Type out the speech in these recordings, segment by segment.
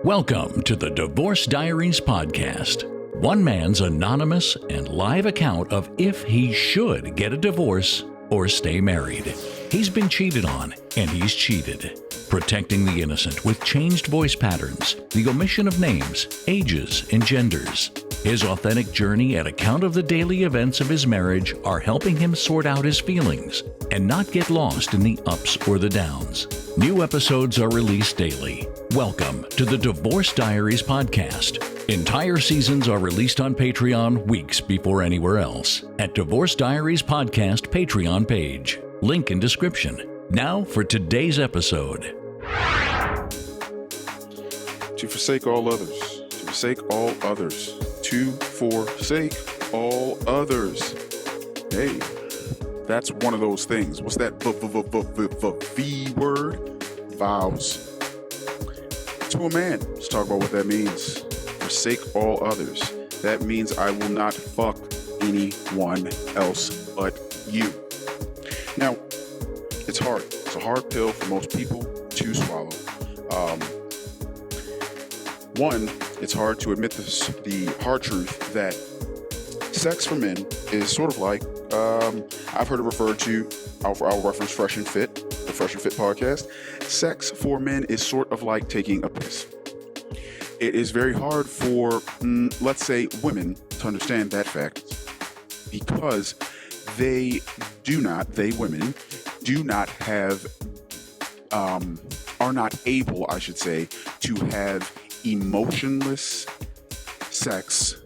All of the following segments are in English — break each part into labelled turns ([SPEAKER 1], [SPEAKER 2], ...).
[SPEAKER 1] Welcome to the Divorce Diaries podcast. One man's anonymous and live account of if he should get a divorce or stay married. He's been cheated on, and he's cheated. Protecting the innocent with changed voice patterns, the omission of names, ages, and genders. His authentic journey and account of the daily events of his marriage are helping him sort out his feelings and not get lost in the ups or the downs. New episodes are released daily. Welcome to the Divorce Diaries podcast. Entire seasons are released on Patreon weeks before anywhere else at Divorce Diaries Podcast Patreon page. Link in description. Now for today's episode.
[SPEAKER 2] To forsake all others. To forsake all others. To forsake all others. Hey, that's one of those things. What's that V word? Vows. To a man. Let's talk about what that means. Forsake all others. That means I will not fuck anyone else but you. Now, it's hard. It's a hard pill for most people to swallow. One, it's hard to admit the hard truth that sex for men is sort of like, I've heard it referred to, I'll reference Fresh and Fit, the Fresh and Fit podcast. Sex for men is sort of like taking a piss. It is very hard for, let's say, women to understand that fact because women do not have, are not able, I should say, to have emotionless sex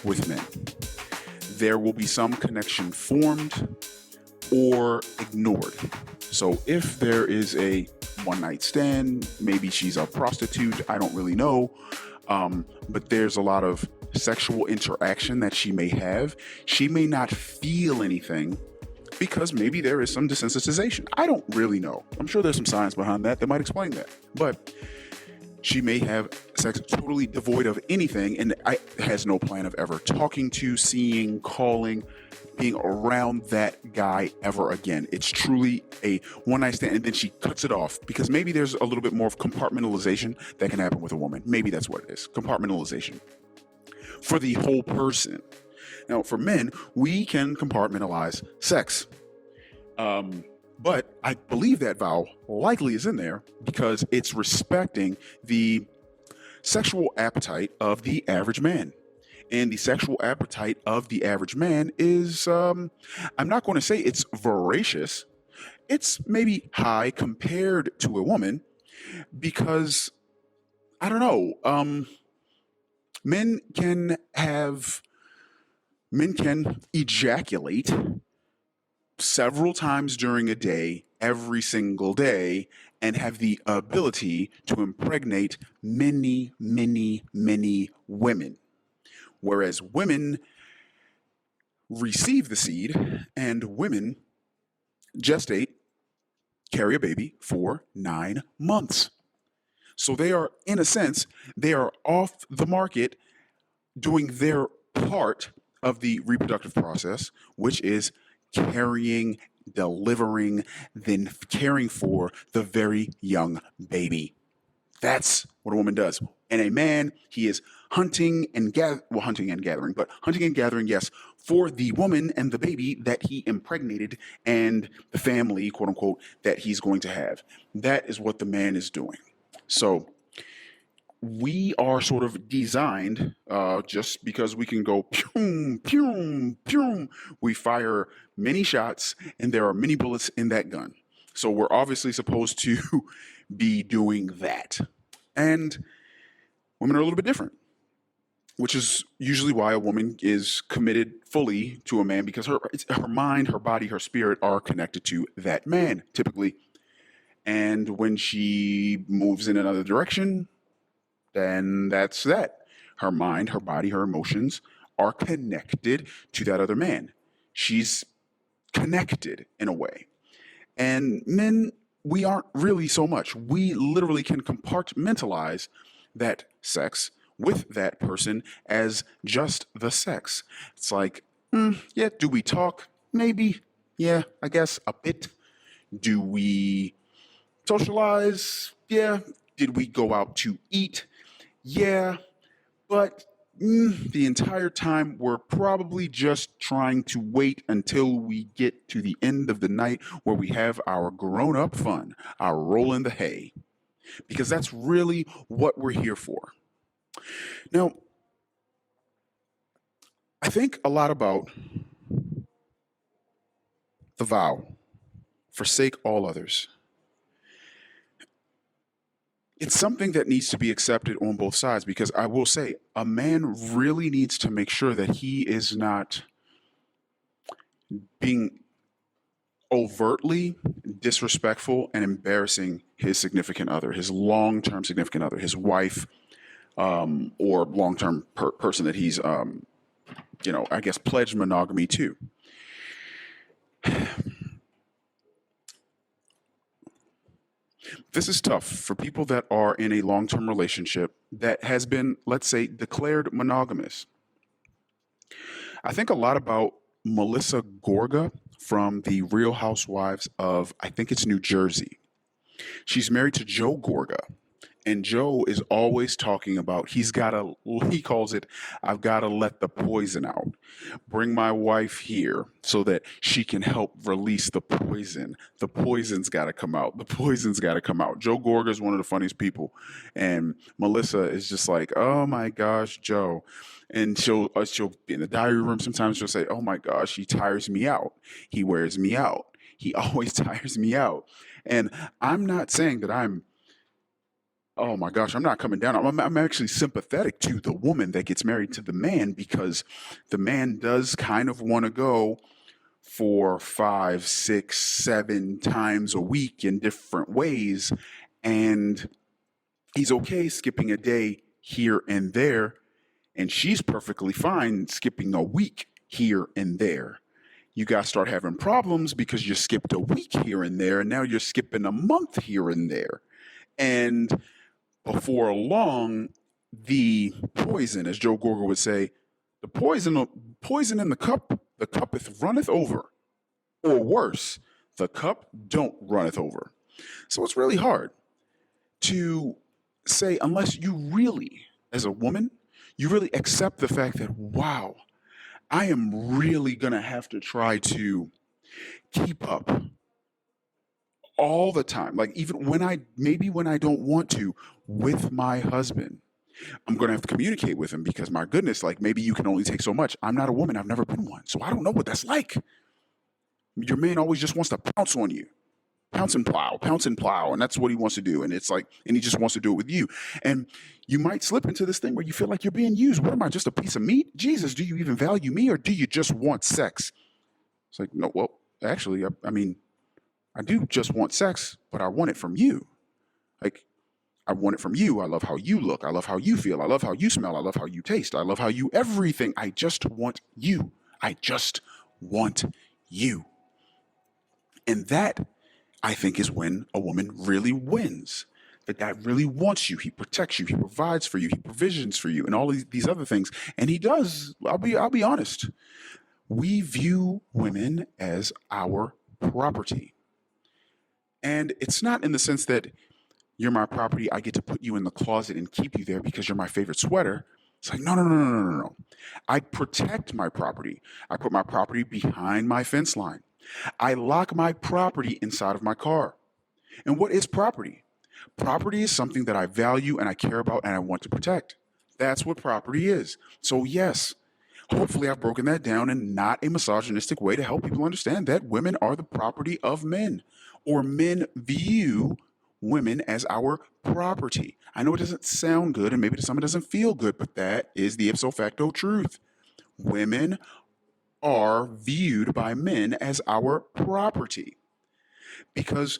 [SPEAKER 2] with men. There will be some connection formed or ignored. So if there is a one-night stand, maybe she's a prostitute, I don't really know, but there's a lot of sexual interaction that she may have. She may not feel anything because maybe there is some desensitization. I don't really know. I'm sure there's some science behind that might explain that. But she may have sex totally devoid of anything and has no plan of ever talking to, seeing, calling, being around that guy ever again. It's truly a one-night stand, and then she cuts it off because maybe there's a little bit more of compartmentalization that can happen with a woman. Maybe that's what it is, compartmentalization for the whole person. Now, for men, we can compartmentalize sex. But I believe that vow likely is in there because it's respecting the sexual appetite of the average man. And the sexual appetite of the average man is, I'm not going to say it's voracious. It's maybe high compared to a woman because, I don't know, men can ejaculate several times during a day, every single day, and have the ability to impregnate many, many, many women. Whereas women receive the seed and women gestate, carry a baby for 9 months. So they are, in a sense, they are off the market doing their part of the reproductive process, which is carrying, delivering, then caring for the very young baby. That's what a woman does. And a man, he is hunting and gathering, yes, for the woman and the baby that he impregnated and the family, quote unquote, that he's going to have. That is what the man is doing. So we are sort of designed, just because we can go pew, pew, pew, we fire many shots and there are many bullets in that gun. So we're obviously supposed to be doing that. And women are a little bit different, which is usually why a woman is committed fully to a man because her mind, her body, her spirit are connected to that man, typically. And when she moves in another direction, then that's that. Her mind, her body, her emotions are connected to that other man. She's connected in a way. And men, we aren't really so much. We literally can compartmentalize that sex with that person as just the sex. It's like, yeah, do we talk? Maybe. Yeah, I guess a bit. Do we socialize? Yeah. Did we go out to eat? Yeah, but the entire time we're probably just trying to wait until we get to the end of the night where we have our grown up fun, our roll in the hay, because that's really what we're here for. Now, I think a lot about the vow forsake all others. It's something that needs to be accepted on both sides because I will say a man really needs to make sure that he is not being overtly disrespectful and embarrassing his significant other, his long term significant other, his wife, or long term person that he's, I guess, pledged monogamy to. This is tough for people that are in a long term relationship that has been, let's say, declared monogamous. I think a lot about Melissa Gorga from the Real Housewives of, I think it's New Jersey. She's married to Joe Gorga. And Joe is always talking about he calls it, I've got to let the poison out. Bring my wife here so that she can help release the poison. The poison's got to come out. The poison's got to come out. Joe Gorga is one of the funniest people. And Melissa is just like, oh my gosh, Joe. And she'll be in the diary room. Sometimes she'll say, oh my gosh, he tires me out. He wears me out. He always tires me out. And I'm not saying that oh my gosh, I'm not coming down. I'm actually sympathetic to the woman that gets married to the man because the man does kind of want to go 4, 5, 6, 7 times a week in different ways. And he's okay skipping a day here and there. And she's perfectly fine skipping a week here and there. You guys start having problems because you skipped a week here and there, and now you're skipping a month here and there. And before long, the poison, as Joe Gorga would say, the poison in the cuppeth runneth over. Or worse, the cup don't runneth over. So it's really hard to say, unless you really, as a woman, you really accept the fact that, wow, I am really going to have to try to keep up all the time. Like even when I don't want to with my husband, I'm going to have to communicate with him because my goodness, like maybe you can only take so much. I'm not a woman. I've never been one. So I don't know what that's like. Your man always just wants to pounce on you. Pounce and plow. And that's what he wants to do. And it's like, and he just wants to do it with you. And you might slip into this thing where you feel like you're being used. What am I, just a piece of meat? Jesus, do you even value me or do you just want sex? It's like, no, well, actually, I mean, I do just want sex, but I want it from you. Like, I want it from you. I love how you look. I love how you feel. I love how you smell. I love how you taste. I love how you everything. I just want you. I just want you. And that, I think, is when a woman really wins. The guy really wants you. He protects you. He provides for you. He provisions for you, and all these other things. And he does. I'll be honest. We view women as our property, and it's not in the sense that you're my property. I get to put you in the closet and keep you there because you're my favorite sweater. It's like no. I protect my property. I put my property behind my fence line. I lock my property inside of my car. And what is property? Property is something that I value and I care about and I want to protect. That's what property is. So, yes, hopefully I've broken that down in not a misogynistic way to help people understand that women are the property of men, or men view women as our property. I know it doesn't sound good and maybe to some it doesn't feel good, but that is the ipso facto truth. Women are viewed by men as our property. Because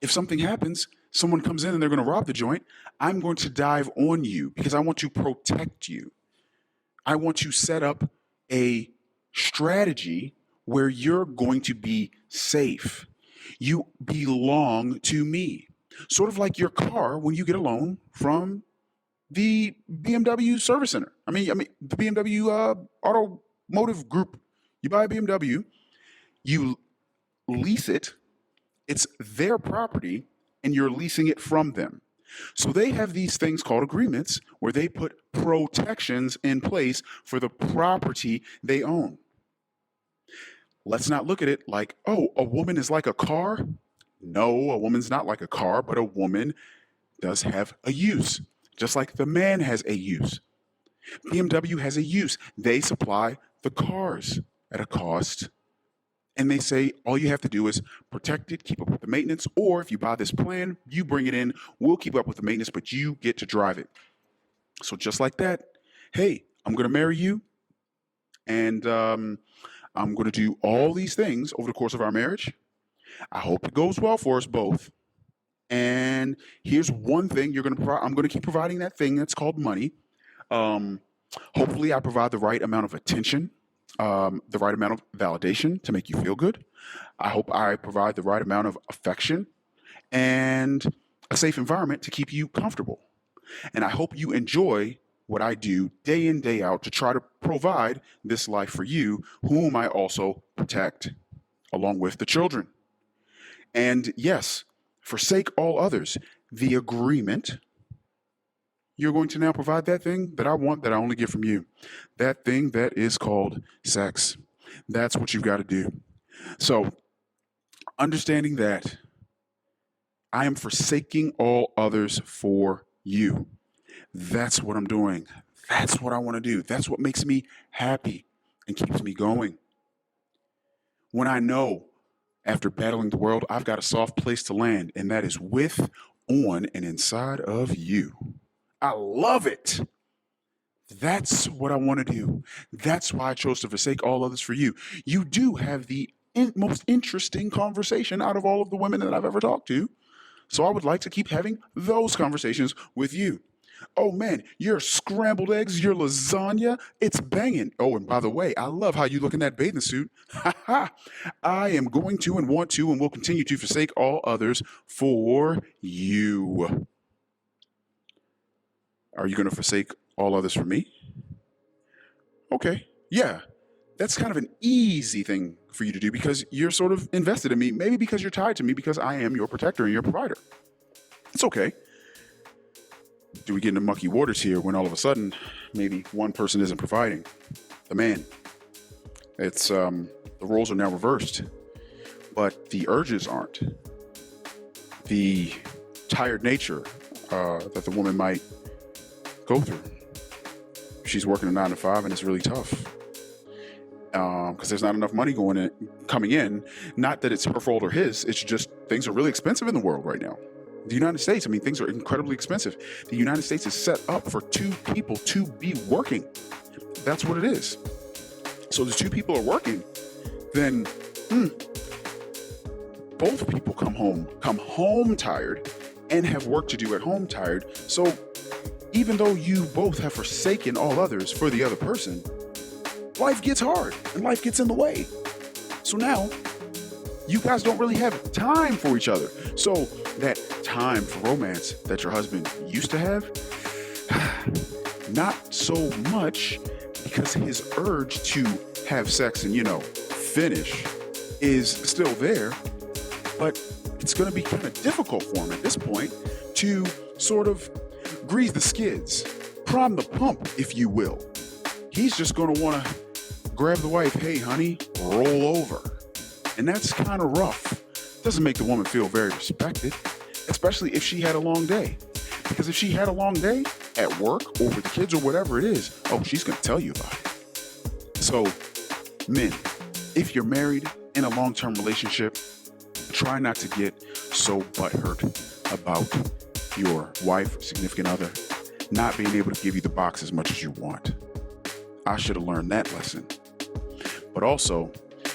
[SPEAKER 2] if something happens, someone comes in and they're going to rob the joint, I'm going to dive on you because I want to protect you. I want to set up a strategy where you're going to be safe. You belong to me. Sort of like your car when you get a loan from the BMW service center. I mean the BMW automotive group. You buy a BMW, you lease it. It's their property, and you're leasing it from them. So they have these things called agreements where they put protections in place for the property they own. Let's not look at it like, oh, a woman is like a car. No, a woman's not like a car, but a woman does have a use, just like the man has a use. BMW has a use. They supply the cars at a cost. And they say all you have to do is protect it, keep up with the maintenance, or if you buy this plan, you bring it in, we'll keep up with the maintenance, but you get to drive it. So just like that, hey, I'm going to marry you, and I'm going to do all these things over the course of our marriage. I hope it goes well for us both. And here's one thing you're going to provide. I'm going to keep providing that thing that's called money. Hopefully I provide the right amount of attention, the right amount of validation to make you feel good. I hope I provide the right amount of affection and a safe environment to keep you comfortable. And I hope you enjoy what I do day in, day out to try to provide this life for you, whom I also protect, along with the children. And yes, forsake all others. The agreement, you're going to now provide that thing that I want, that I only get from you. That thing that is called sex. That's what you've got to do. So, understanding that I am forsaking all others for you. That's what I'm doing. That's what I want to do. That's what makes me happy and keeps me going. When I know, after battling the world, I've got a soft place to land, and that is with, on, and inside of you. I love it. That's what I want to do. That's why I chose to forsake all others for you. You do have the most interesting conversation out of all of the women that I've ever talked to. So I would like to keep having those conversations with you. Oh man, your scrambled eggs, your lasagna, it's banging. Oh, and by the way, I love how you look in that bathing suit. I am going to and want to and will continue to forsake all others for you. Are you going to forsake all others for me? Okay, yeah. That's kind of an easy thing for you to do because you're sort of invested in me, maybe because you're tied to me because I am your protector and your provider. It's okay. Do we get into mucky waters here when all of a sudden maybe one person isn't providing? The man. It's the roles are now reversed, but the urges aren't. The tired nature that the woman might go through. She's working a 9 to 5 and it's really tough because there's not enough money coming in. Not that it's her fault or his. It's just things are really expensive in the world right now. The United States, things are incredibly expensive. The United States is set up for two people to be working. That's what it is. So the two people are working, then both people come home tired and have work to do at home tired. So even though you both have forsaken all others for the other person, life gets hard and life gets in the way. So now you guys don't really have time for each other. So that time for romance that your husband used to have, not so much, because his urge to have sex and, finish is still there, but it's going to be kind of difficult for him at this point to sort of grease the skids, prime the pump, if you will. He's just going to want to grab the wife, hey, honey, roll over. And that's kind of rough. Doesn't make the woman feel very respected, especially if she had a long day. Because if she had a long day at work or with the kids or whatever it is, she's going to tell you about it. So, men, if you're married in a long-term relationship, try not to get so butthurt about your wife or significant other not being able to give you the box as much as you want. I should have learned that lesson. But also,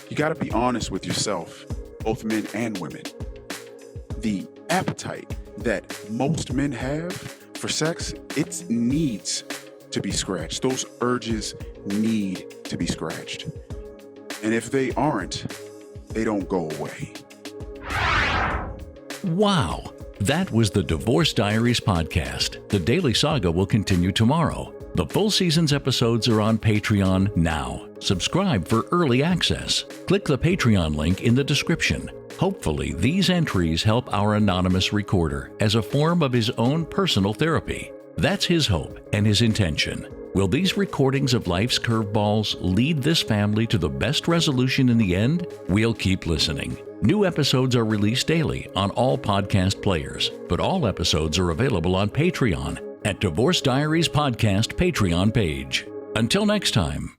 [SPEAKER 2] you got to be honest with yourself, both men and women. The appetite that most men have for sex, it needs to be scratched. Those urges need to be scratched. And if they aren't, they don't go away.
[SPEAKER 1] Wow. That was the Divorce Diaries podcast. The daily saga will continue tomorrow. The full season's episodes are on Patreon now. Subscribe for early access. Click the Patreon link in the description. Hopefully, these entries help our anonymous recorder as a form of his own personal therapy. That's his hope and his intention. Will these recordings of life's curveballs lead this family to the best resolution in the end? We'll keep listening. New episodes are released daily on all podcast players, but all episodes are available on Patreon at Divorce Diaries Podcast Patreon page. Until next time.